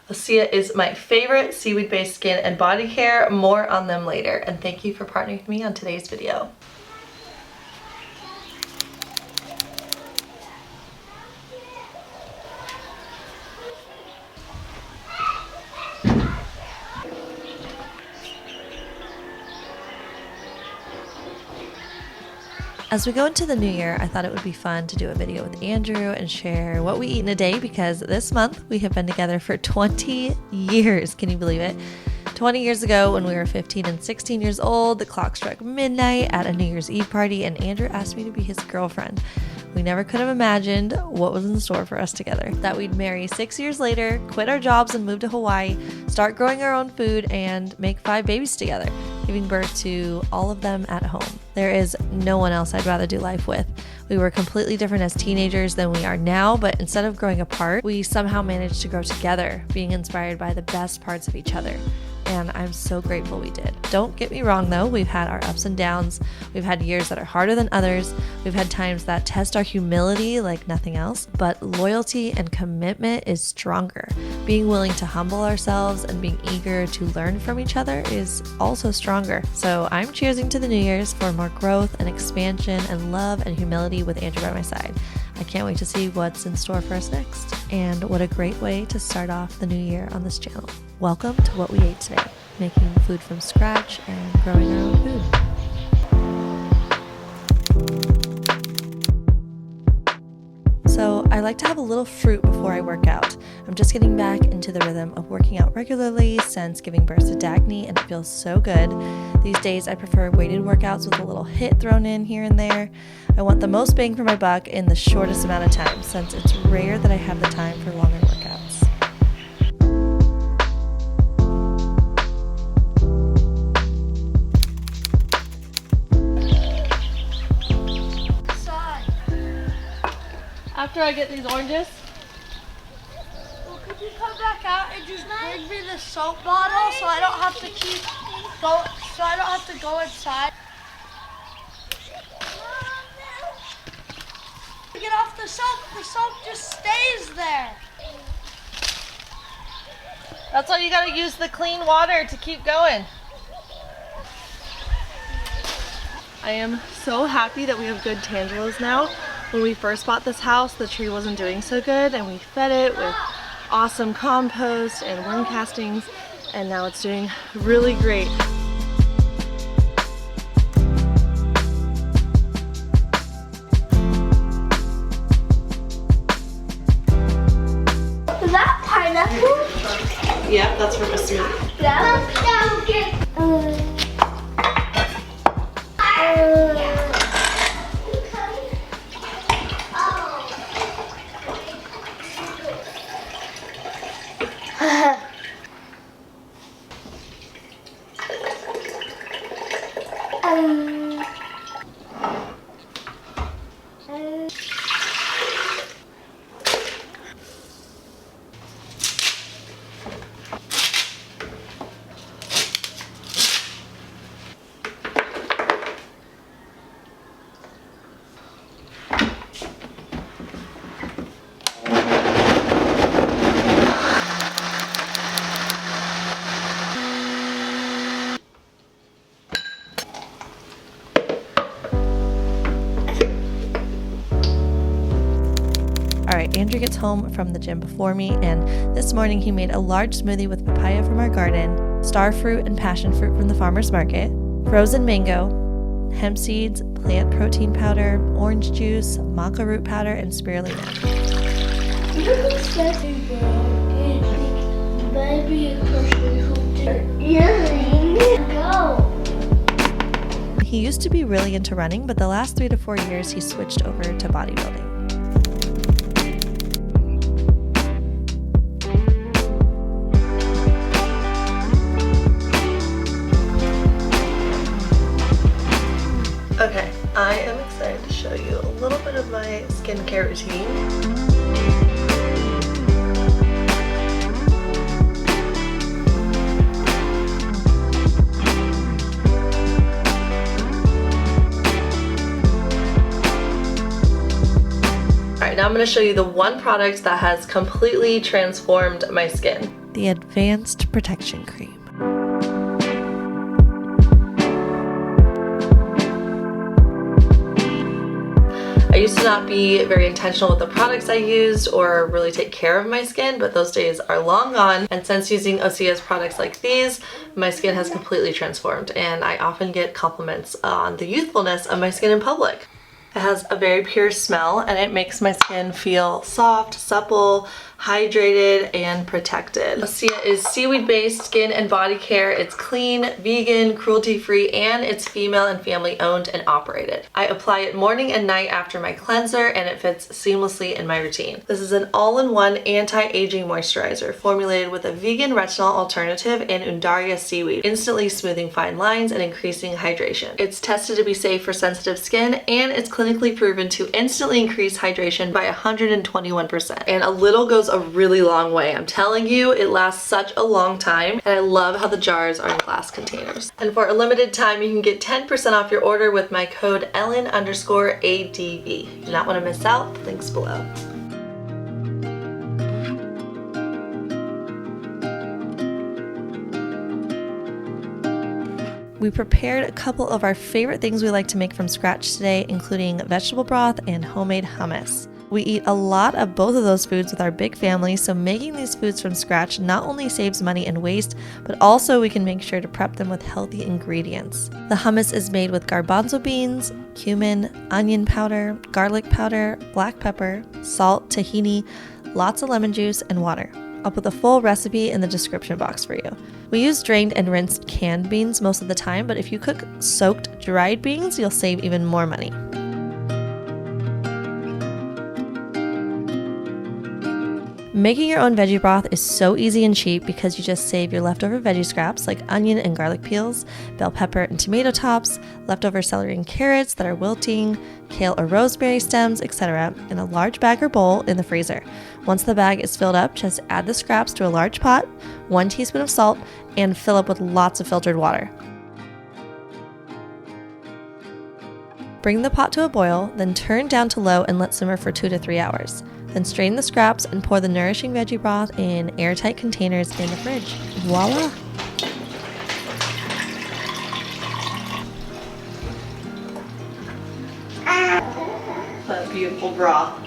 Osea is my favorite seaweed-based skin and body care. More on them later. And thank you for partnering with me on today's video. As we go into the new year, I thought it would be fun to do a video with Andrew and share what we eat in a day, because this month we have been together for 20 years. Can you believe it? 20 years ago, when we were 15 and 16 years old, the clock struck midnight at a New Year's Eve party and Andrew asked me to be his girlfriend. We never could have imagined what was in store for us together. That we'd marry 6 years later, quit our jobs and move to Hawaii, start growing our own food, and make 5 babies together, giving birth to all of them at home. There is no one else I'd rather do life with. We were completely different as teenagers than we are now, but instead of growing apart, we somehow managed to grow together, being inspired by the best parts of each other. And I'm so grateful we did. Don't get me wrong though, we've had our ups and downs. We've had years that are harder than others. We've had times that test our humility like nothing else, but loyalty and commitment is stronger. Being willing to humble ourselves and being eager to learn from each other is also stronger. So I'm cheersing to the New Year's for more growth and expansion and love and humility with Andrew by my side. I can't wait to see what's in store for us next. And what a great way to start off the new year on this channel. Welcome to What We Ate Today, making food from scratch and growing our own food. So I like to have a little fruit before I work out. I'm just getting back into the rhythm of working out regularly since giving birth to Dagny, and it feels so good. These days I prefer weighted workouts with a little HIIT thrown in here and there. I want the most bang for my buck in the shortest amount of time, since it's rare that I have the time for longer workouts. After I get these oranges? Well, could you come back out and just bring me the soap bottle so I don't have to go inside? Get off the soap just stays there. That's why you gotta use the clean water to keep going. I am so happy that we have good tangelos now. When we first bought this house, the tree wasn't doing so good, and we fed it with awesome compost and worm castings, and now it's doing really great. Is that pineapple? Yeah, that's from a smoothie. Alright, Andrew gets home from the gym before me, and this morning he made a large smoothie with papaya from our garden, star fruit and passion fruit from the farmer's market, frozen mango, hemp seeds, plant protein powder, orange juice, maca root powder, and spirulina. He used to be really into running, but the last 3 to 4 years he switched over to bodybuilding. Okay, I am excited to show you a little bit of my skincare routine. Alright, now I'm going to show you the one product that has completely transformed my skin. the Advanced Protection Cream. I used to not be very intentional with the products I used or really take care of my skin, but those days are long gone. And since using Osea's products like these, my skin has completely transformed, and I often get compliments on the youthfulness of my skin in public. It has a very pure smell, and it makes my skin feel soft, supple, hydrated, and protected. Osea is seaweed-based skin and body care. It's clean, vegan, cruelty-free, and it's female and family owned and operated. I apply it morning and night after my cleanser, and it fits seamlessly in my routine. This is an all-in-one anti-aging moisturizer formulated with a vegan retinol alternative and Undaria seaweed, instantly smoothing fine lines and increasing hydration. It's tested to be safe for sensitive skin, and it's clinically proven to instantly increase hydration by 121%. And a little goes a really long way. I'm telling you, it lasts such a long time, and I love how the jars are in glass containers. And for a limited time, you can get 10% off your order with my code Ellen_ADV. Do not want to miss out. Links below. We prepared a couple of our favorite things we like to make from scratch today, including vegetable broth and homemade hummus. We eat a lot of both of those foods with our big family, so making these foods from scratch not only saves money and waste, but also we can make sure to prep them with healthy ingredients. The hummus is made with garbanzo beans, cumin, onion powder, garlic powder, black pepper, salt, tahini, lots of lemon juice, and water. I'll put the full recipe in the description box for you. We use drained and rinsed canned beans most of the time, but if you cook soaked dried beans, you'll save even more money. Making your own veggie broth is so easy and cheap because you just save your leftover veggie scraps like onion and garlic peels, bell pepper and tomato tops, leftover celery and carrots that are wilting, kale or rosemary stems, etc. in a large bag or bowl in the freezer. Once the bag is filled up, just add the scraps to a large pot, 1 teaspoon of salt, and fill up with lots of filtered water. Bring the pot to a boil, then turn down to low and let simmer for 2 to 3 hours. Then strain the scraps and pour the nourishing veggie broth in airtight containers in the fridge. Voila! That beautiful broth.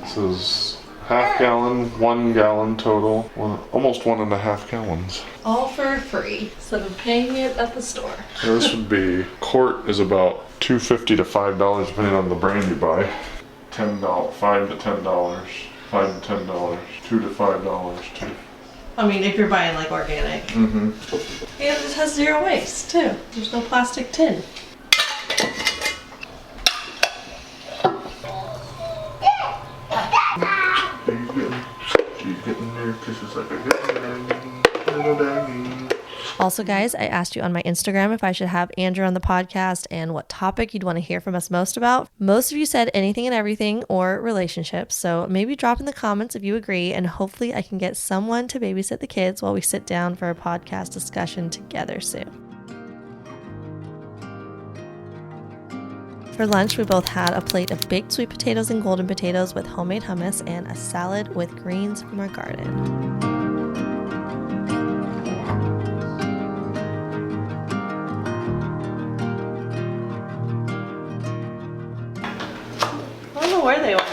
This is half gallon, 1 gallon total, almost 1.5 gallons. All for free, instead of paying it at the store. Yeah, this would be, quart is about $2.50 to $5 depending on the brand you buy. $10, $5 to $10, $5 to $10, $2 to $5. I mean, if you're buying like organic. Mm-hmm. And it has zero waste too. There's no plastic tin. Also, guys, I asked you on my Instagram if I should have Andrew on the podcast and what topic you'd want to hear from us most about. Most of you said anything and everything or relationships, so maybe drop in the comments if you agree, and hopefully I can get someone to babysit the kids while we sit down for a podcast discussion together soon. For lunch, we both had a plate of baked sweet potatoes and golden potatoes with homemade hummus and a salad with greens from our garden. I don't know where they went.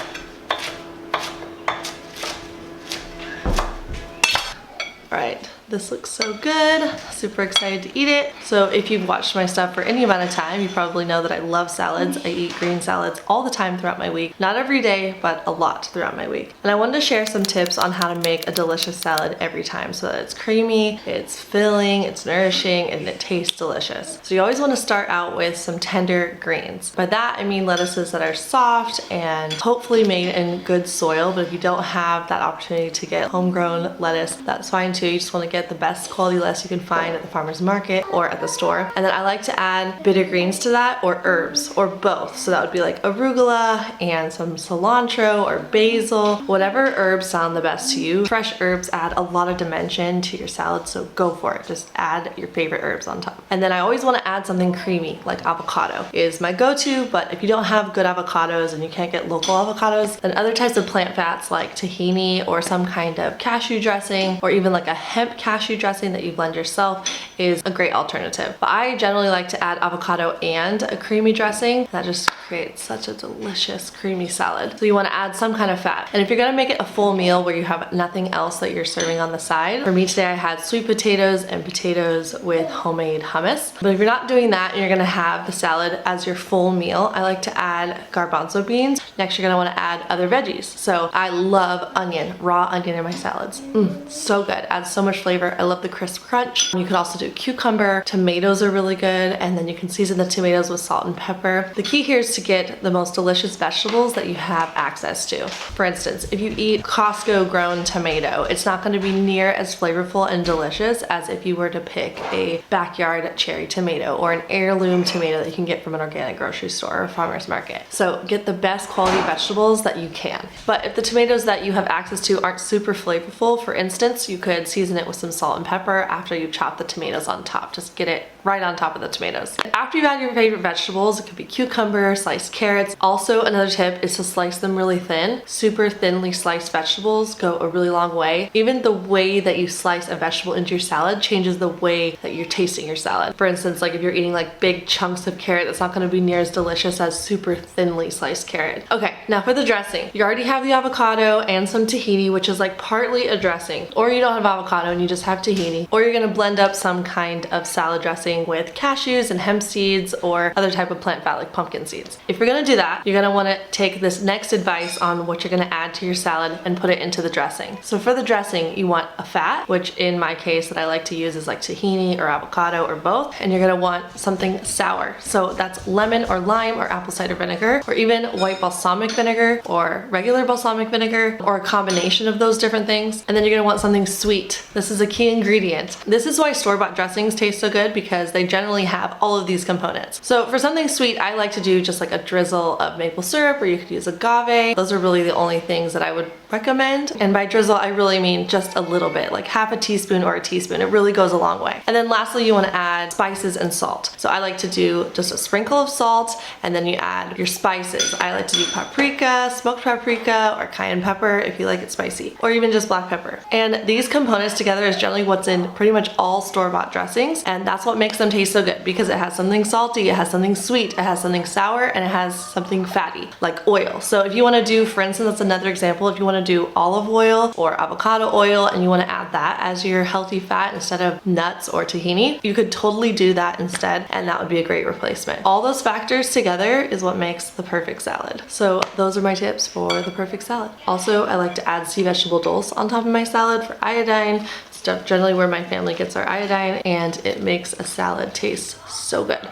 All right, this looks so good. Super excited to eat it. So if you've watched my stuff for any amount of time, you probably know that I love salads. I eat green salads all the time throughout my week. Not every day, but a lot throughout my week. And I wanted to share some tips on how to make a delicious salad every time so that it's creamy, it's filling, it's nourishing, and it tastes delicious. So you always want to start out with some tender greens. By that, I mean lettuces that are soft and hopefully made in good soil. But if you don't have that opportunity to get homegrown lettuce, that's fine too. You just want to get get the best quality lettuce you can find at the farmer's market or at the store. And then I like to add bitter greens to that, or herbs, or both. So that would be like arugula and some cilantro or basil, whatever herbs sound the best to you. Fresh herbs add a lot of dimension to your salad, so go for it. Just add your favorite herbs on top. And then I always want to add something creamy, like avocado is my go-to, but if you don't have good avocados and you can't get local avocados, then other types of plant fats like tahini or some kind of cashew dressing, or even like a hemp cashew dressing that you blend yourself, is a great alternative. But I generally like to add avocado and a creamy dressing. That just creates such a delicious creamy salad. So you want to add some kind of fat. And if you're gonna make it a full meal where you have nothing else that you're serving on the side, for me today I had sweet potatoes and potatoes with homemade hummus. But if you're not doing that and you're gonna have the salad as your full meal, I like to add garbanzo beans. Next, you're gonna want to add other veggies. So I love onion, raw onion in my salads. So good, adds so much flavor. I love the crisp crunch. You could also do cucumber. Tomatoes are really good, and then you can season the tomatoes with salt and pepper. The key here is to get the most delicious vegetables that you have access to. For instance, if you eat Costco grown tomato, it's not going to be near as flavorful and delicious as if you were to pick a backyard cherry tomato or an heirloom tomato that you can get from an organic grocery store or farmer's market. So get the best quality vegetables that you can. But if the tomatoes that you have access to aren't super flavorful, for instance, you could season it with some salt and pepper after you chop the tomatoes on top. Just get it right on top of the tomatoes. After you've had your favorite vegetables, it could be cucumber, sliced carrots. Also, another tip is to slice them really thin. Super thinly sliced vegetables go a really long way. Even the way that you slice a vegetable into your salad changes the way that you're tasting your salad. For instance, like if you're eating like big chunks of carrot, that's not gonna be near as delicious as super thinly sliced carrot. Okay, now for the dressing. You already have the avocado and some tahini, which is like partly a dressing. Or you don't have avocado and you just have tahini. Or you're gonna blend up some kind of salad dressing with cashews and hemp seeds or other type of plant fat like pumpkin seeds. If you're gonna do that, you're gonna wanna take this next advice on what you're gonna add to your salad and put it into the dressing. So for the dressing, you want a fat, which in my case that I like to use is like tahini or avocado or both, and you're gonna want something sour. So that's lemon or lime or apple cider vinegar, or even white balsamic vinegar or regular balsamic vinegar, or a combination of those different things. And then you're gonna want something sweet. This is a key ingredient. This is why store-bought dressings taste so good, because they generally have all of these components. So for something sweet, I like to do just like a drizzle of maple syrup, or you could use agave. Those are really the only things that I would recommend. And by drizzle, I really mean just a little bit, like half a teaspoon or a teaspoon. It really goes a long way. And then lastly, you want to add spices and salt. So I like to do just a sprinkle of salt, and then you add your spices. I like to do paprika, smoked paprika, or cayenne pepper if you like it spicy, or even just black pepper. And these components together is generally what's in pretty much all store-bought dressings, and that's what makes them taste so good, because it has something salty, it has something sweet, it has something sour, and it has something fatty like oil. So if you want to do, for instance, that's another example, if you want to do olive oil or avocado oil and you want to add that as your healthy fat instead of nuts or tahini, you could totally do that instead, and that would be a great replacement. All those factors together is what makes the perfect salad. So those are my tips for the perfect salad. Also, I like to add sea vegetable dulse on top of my salad for iodine. Stuff generally where my family gets our iodine, and it makes a salad taste so good.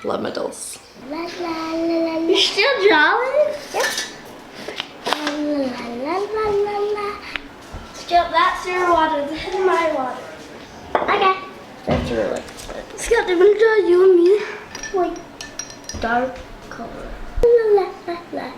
Love my dulse. You still drawing? Yep. Skip, that's your water. This is my water. Okay. That's really good. Skip, I'm gonna draw you and me. Like dark color. La la la.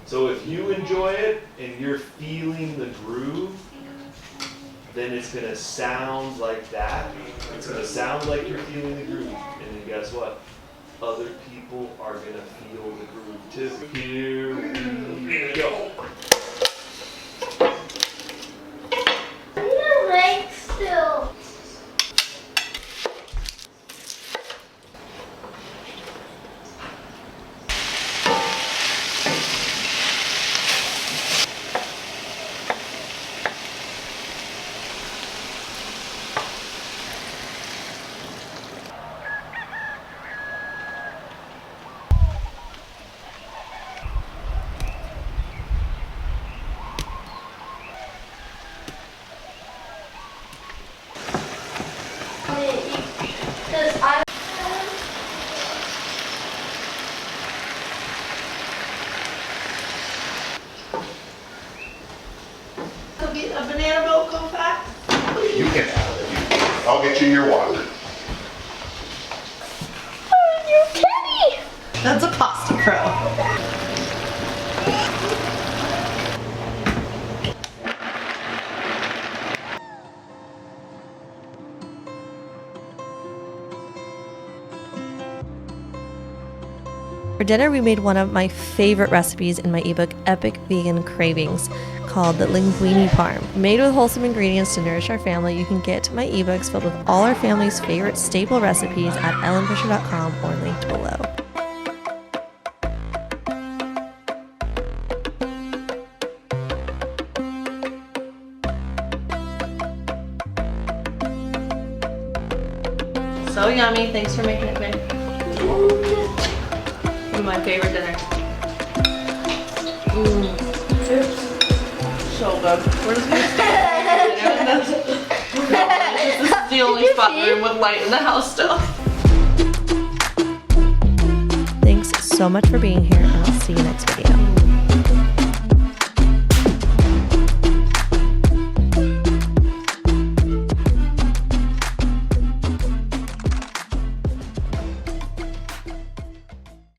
So if you enjoy it and you're feeling the groove, then it's gonna sound like that. It's gonna sound like you're feeling the groove. And then guess what? Other people are gonna feel the groove too. Here we go. Your legs still. You can have it. I'll get you your water. Oh, your teddy. That's a pasta pro. For dinner, we made one of my favorite recipes in my ebook, Epic Vegan Cravings, called the linguine parm. Made with wholesome ingredients to nourish our family, you can get my ebooks filled with all our family's favorite staple recipes at ellenfisher.com or linked below. So yummy. Thanks for making it, babe. My favorite dinner. So good. We're just gonna stay This is the only spot room with light in the house still. Thanks so much for being here, and I'll see you next video.